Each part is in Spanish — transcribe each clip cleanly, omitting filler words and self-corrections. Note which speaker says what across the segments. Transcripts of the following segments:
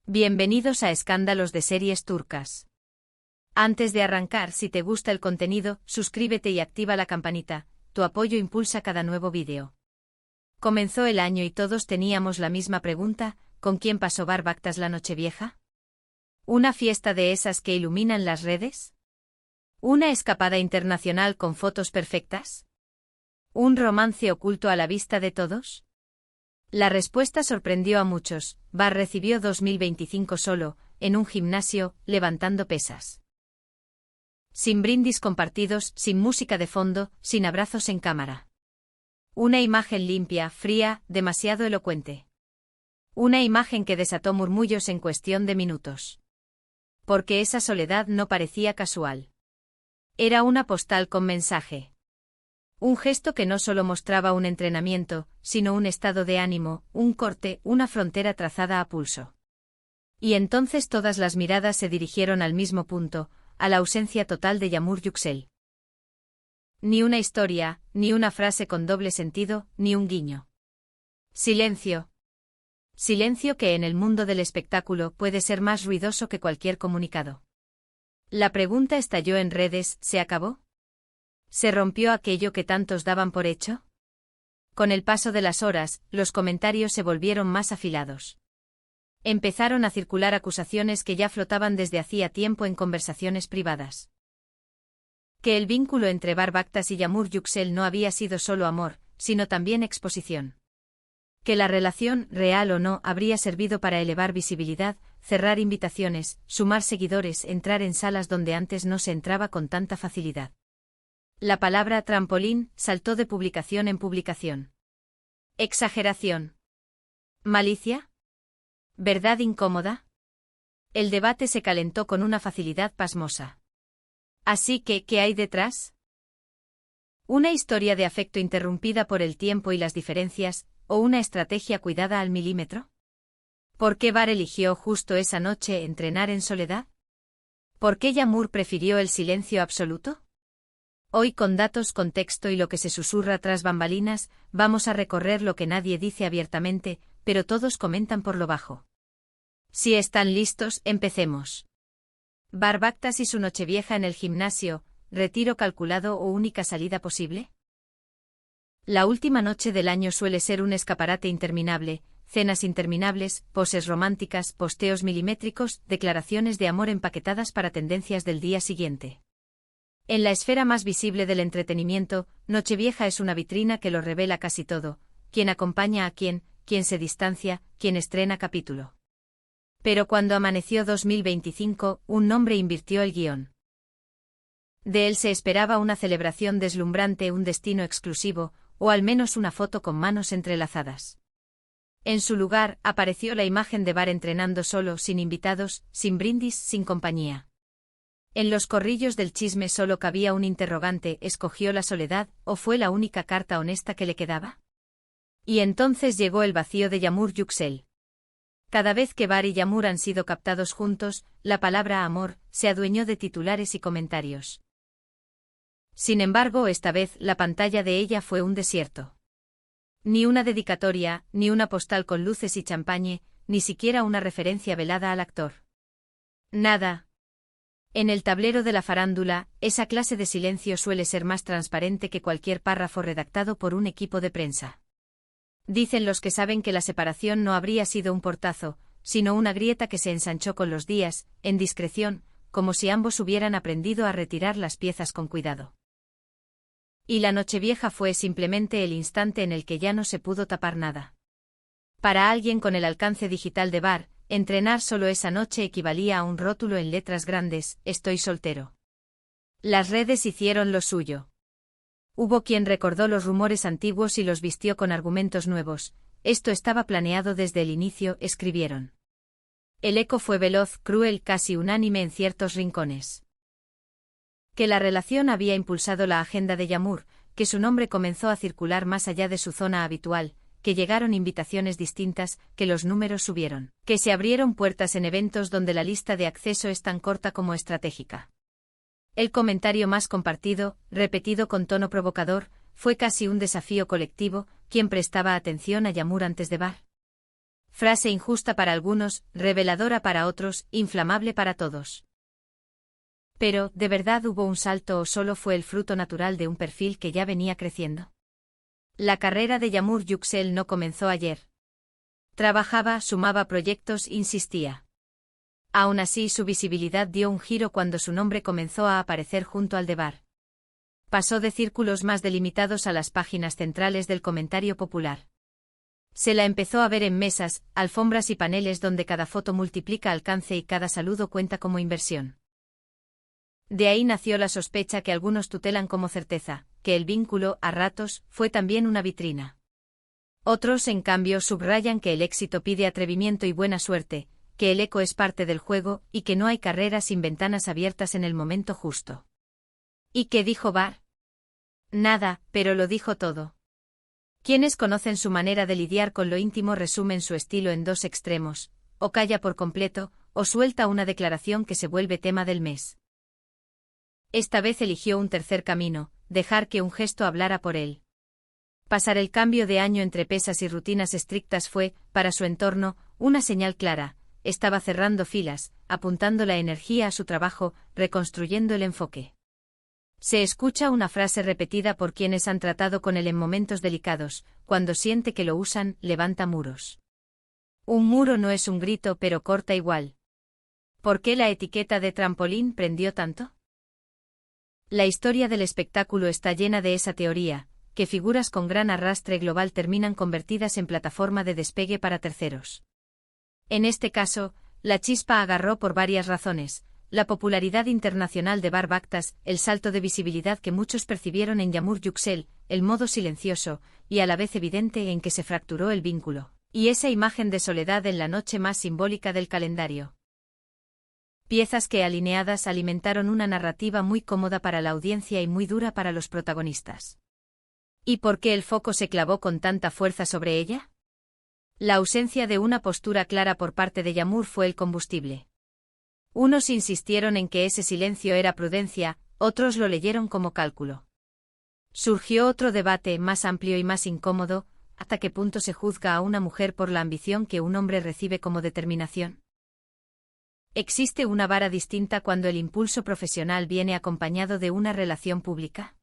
Speaker 1: Bienvenidos a Escándalos de Series Turcas. Antes de arrancar, si te gusta el contenido, suscríbete y activa la campanita, tu apoyo impulsa cada nuevo vídeo. Comenzó el año y todos teníamos la misma pregunta: ¿con quién pasó Barbactas la Nochevieja? ¿Una fiesta de esas que iluminan las redes? ¿Una escapada internacional con fotos perfectas? ¿Un romance oculto a la vista de todos? La respuesta sorprendió a muchos. Bar recibió 2025 solo, en un gimnasio, levantando pesas. Sin brindis compartidos, sin música de fondo, sin abrazos en cámara. Una imagen limpia, fría, demasiado elocuente. Una imagen que desató murmullos en cuestión de minutos. Porque esa soledad no parecía casual. Era una postal con mensaje. Un gesto que no solo mostraba un entrenamiento, sino un estado de ánimo, un corte, una frontera trazada a pulso. Y entonces todas las miradas se dirigieron al mismo punto, a la ausencia total de Yağmur Yüksel. Ni una historia, ni una frase con doble sentido, ni un guiño. Silencio. Silencio que en el mundo del espectáculo puede ser más ruidoso que cualquier comunicado. La pregunta estalló en redes: ¿se acabó? ¿Se rompió aquello que tantos daban por hecho? Con el paso de las horas, los comentarios se volvieron más afilados. Empezaron a circular acusaciones que ya flotaban desde hacía tiempo en conversaciones privadas. Que el vínculo entre Barbactas y Yağmur Yüksel no había sido solo amor, sino también exposición. Que la relación, real o no, habría servido para elevar visibilidad, cerrar invitaciones, sumar seguidores, entrar en salas donde antes no se entraba con tanta facilidad. La palabra trampolín saltó de publicación en publicación. ¿Exageración? ¿Malicia? ¿Verdad incómoda? El debate se calentó con una facilidad pasmosa. Así que, ¿qué hay detrás? ¿Una historia de afecto interrumpida por el tiempo y las diferencias, o una estrategia cuidada al milímetro? ¿Por qué Bar eligió justo esa noche entrenar en soledad? ¿Por qué Yağmur prefirió el silencio absoluto? Hoy, con datos, contexto y lo que se susurra tras bambalinas, vamos a recorrer lo que nadie dice abiertamente, pero todos comentan por lo bajo. Si están listos, empecemos. Barbactas y su Nochevieja en el gimnasio, ¿retiro calculado o única salida posible? La última noche del año suele ser un escaparate interminable: cenas interminables, poses románticas, posteos milimétricos, declaraciones de amor empaquetadas para tendencias del día siguiente. En la esfera más visible del entretenimiento, Nochevieja es una vitrina que lo revela casi todo: quién acompaña a quién se distancia, quién estrena capítulo. Pero cuando amaneció 2025, un nombre invirtió el guión. De él se esperaba una celebración deslumbrante, un destino exclusivo, o al menos una foto con manos entrelazadas. En su lugar, apareció la imagen de Bar entrenando solo, sin invitados, sin brindis, sin compañía. En los corrillos del chisme solo cabía un interrogante: ¿escogió la soledad, o fue la única carta honesta que le quedaba? Y entonces llegó el vacío de Yağmur Yüksel. Cada vez que Bar y Yağmur han sido captados juntos, la palabra amor se adueñó de titulares y comentarios. Sin embargo, esta vez, la pantalla de ella fue un desierto. Ni una dedicatoria, ni una postal con luces y champagne, ni siquiera una referencia velada al actor. Nada. En el tablero de la farándula, esa clase de silencio suele ser más transparente que cualquier párrafo redactado por un equipo de prensa. Dicen los que saben que la separación no habría sido un portazo, sino una grieta que se ensanchó con los días, en discreción, como si ambos hubieran aprendido a retirar las piezas con cuidado. Y la Nochevieja fue simplemente el instante en el que ya no se pudo tapar nada. Para alguien con el alcance digital de Bar, entrenar solo esa noche equivalía a un rótulo en letras grandes: estoy soltero. Las redes hicieron lo suyo. Hubo quien recordó los rumores antiguos y los vistió con argumentos nuevos: esto estaba planeado desde el inicio, escribieron. El eco fue veloz, cruel, casi unánime en ciertos rincones. Que la relación había impulsado la agenda de Yağmur, que su nombre comenzó a circular más allá de su zona habitual, que llegaron invitaciones distintas, que los números subieron, que se abrieron puertas en eventos donde la lista de acceso es tan corta como estratégica. El comentario más compartido, repetido con tono provocador, fue casi un desafío colectivo: ¿quién prestaba atención a Yağmur antes de Bar? Frase injusta para algunos, reveladora para otros, inflamable para todos. Pero, ¿de verdad hubo un salto o solo fue el fruto natural de un perfil que ya venía creciendo? La carrera de Yamur Yüksel no comenzó ayer. Trabajaba, sumaba proyectos, insistía. Aún así su visibilidad dio un giro cuando su nombre comenzó a aparecer junto al de Bar. Pasó de círculos más delimitados a las páginas centrales del comentario popular. Se la empezó a ver en mesas, alfombras y paneles donde cada foto multiplica alcance y cada saludo cuenta como inversión. De ahí nació la sospecha que algunos tutelan como certeza, que el vínculo, a ratos, fue también una vitrina. Otros, en cambio, subrayan que el éxito pide atrevimiento y buena suerte, que el eco es parte del juego y que no hay carrera sin ventanas abiertas en el momento justo. ¿Y qué dijo Bar? Nada, pero lo dijo todo. Quienes conocen su manera de lidiar con lo íntimo resumen su estilo en dos extremos, o calla por completo, o suelta una declaración que se vuelve tema del mes. Esta vez eligió un tercer camino, dejar que un gesto hablara por él. Pasar el cambio de año entre pesas y rutinas estrictas fue, para su entorno, una señal clara. Estaba cerrando filas, apuntando la energía a su trabajo, reconstruyendo el enfoque. Se escucha una frase repetida por quienes han tratado con él en momentos delicados: cuando siente que lo usan, levanta muros. Un muro no es un grito, pero corta igual. ¿Por qué la etiqueta de trampolín prendió tanto? La historia del espectáculo está llena de esa teoría, que figuras con gran arrastre global terminan convertidas en plataforma de despegue para terceros. En este caso, la chispa agarró por varias razones: la popularidad internacional de Bar Baktas, el salto de visibilidad que muchos percibieron en Yamur Yüksel, el modo silencioso, y a la vez evidente en que se fracturó el vínculo, y esa imagen de soledad en la noche más simbólica del calendario. Piezas que alineadas alimentaron una narrativa muy cómoda para la audiencia y muy dura para los protagonistas. ¿Y por qué el foco se clavó con tanta fuerza sobre ella? La ausencia de una postura clara por parte de Yamur fue el combustible. Unos insistieron en que ese silencio era prudencia, otros lo leyeron como cálculo. Surgió otro debate más amplio y más incómodo: ¿hasta qué punto se juzga a una mujer por la ambición que un hombre recibe como determinación? ¿Existe una vara distinta cuando el impulso profesional viene acompañado de una relación pública?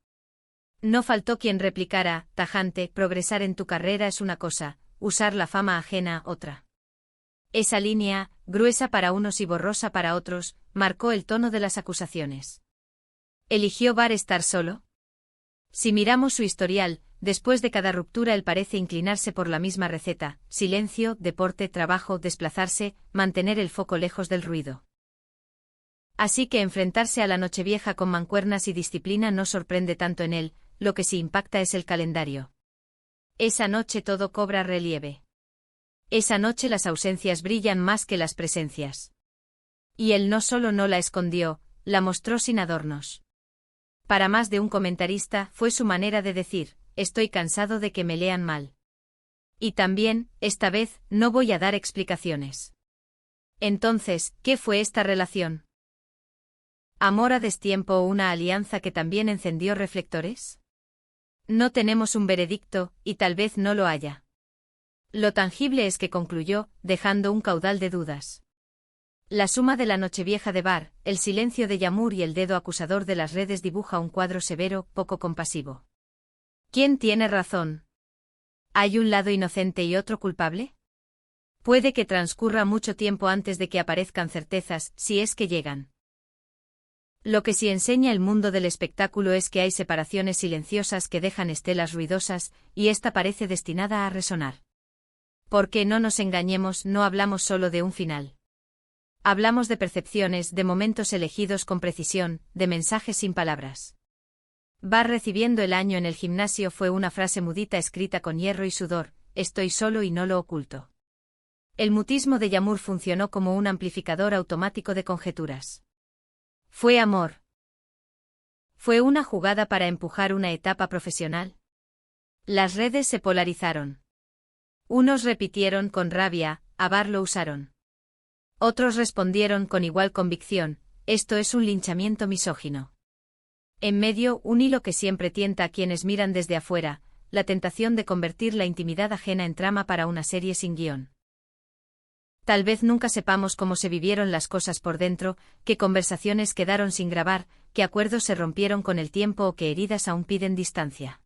Speaker 1: No faltó quien replicara, tajante: progresar en tu carrera es una cosa, usar la fama ajena otra. Esa línea, gruesa para unos y borrosa para otros, marcó el tono de las acusaciones. ¿Eligió Bar estar solo? Si miramos su historial, después de cada ruptura él parece inclinarse por la misma receta: silencio, deporte, trabajo, desplazarse, mantener el foco lejos del ruido. Así que enfrentarse a la Nochevieja con mancuernas y disciplina no sorprende tanto en él, lo que sí impacta es el calendario. Esa noche todo cobra relieve. Esa noche las ausencias brillan más que las presencias. Y él no solo no la escondió, la mostró sin adornos. Para más de un comentarista fue su manera de decir: estoy cansado de que me lean mal. Y también, esta vez, no voy a dar explicaciones. Entonces, ¿qué fue esta relación? ¿Amor a destiempo o una alianza que también encendió reflectores? No tenemos un veredicto, y tal vez no lo haya. Lo tangible es que concluyó, dejando un caudal de dudas. La suma de la Nochevieja de Bar, el silencio de Yamur y el dedo acusador de las redes dibuja un cuadro severo, poco compasivo. ¿Quién tiene razón? ¿Hay un lado inocente y otro culpable? Puede que transcurra mucho tiempo antes de que aparezcan certezas, si es que llegan. Lo que sí enseña el mundo del espectáculo es que hay separaciones silenciosas que dejan estelas ruidosas, y esta parece destinada a resonar. Porque no nos engañemos, no hablamos solo de un final. Hablamos de percepciones, de momentos elegidos con precisión, de mensajes sin palabras. Bar recibiendo el año en el gimnasio fue una frase mudita escrita con hierro y sudor: estoy solo y no lo oculto. El mutismo de Yamur funcionó como un amplificador automático de conjeturas. ¿Fue amor? ¿Fue una jugada para empujar una etapa profesional? Las redes se polarizaron. Unos repitieron con rabia: a Bar lo usaron. Otros respondieron con igual convicción: esto es un linchamiento misógino. En medio, un hilo que siempre tienta a quienes miran desde afuera: la tentación de convertir la intimidad ajena en trama para una serie sin guión. Tal vez nunca sepamos cómo se vivieron las cosas por dentro, qué conversaciones quedaron sin grabar, qué acuerdos se rompieron con el tiempo o qué heridas aún piden distancia.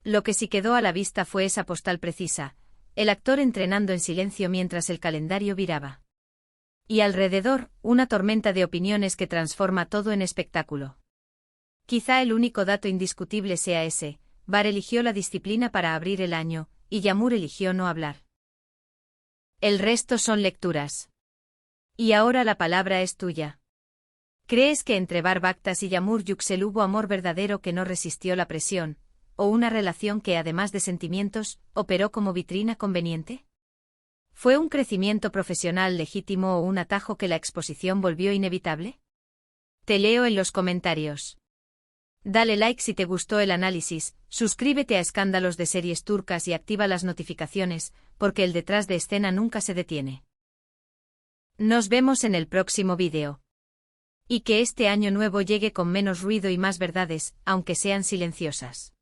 Speaker 1: Lo que sí quedó a la vista fue esa postal precisa, el actor entrenando en silencio mientras el calendario viraba. Y alrededor, una tormenta de opiniones que transforma todo en espectáculo. Quizá el único dato indiscutible sea ese: Bar eligió la disciplina para abrir el año, y Yamur eligió no hablar. El resto son lecturas. Y ahora la palabra es tuya. ¿Crees que entre Bar Baktas y Yamur Yüksel hubo amor verdadero que no resistió la presión, o una relación que, además de sentimientos, operó como vitrina conveniente? ¿Fue un crecimiento profesional legítimo o un atajo que la exposición volvió inevitable? Te leo en los comentarios. Dale like si te gustó el análisis, suscríbete a Escándalos de Series Turcas y activa las notificaciones, porque el detrás de escena nunca se detiene. Nos vemos en el próximo vídeo. Y que este año nuevo llegue con menos ruido y más verdades, aunque sean silenciosas.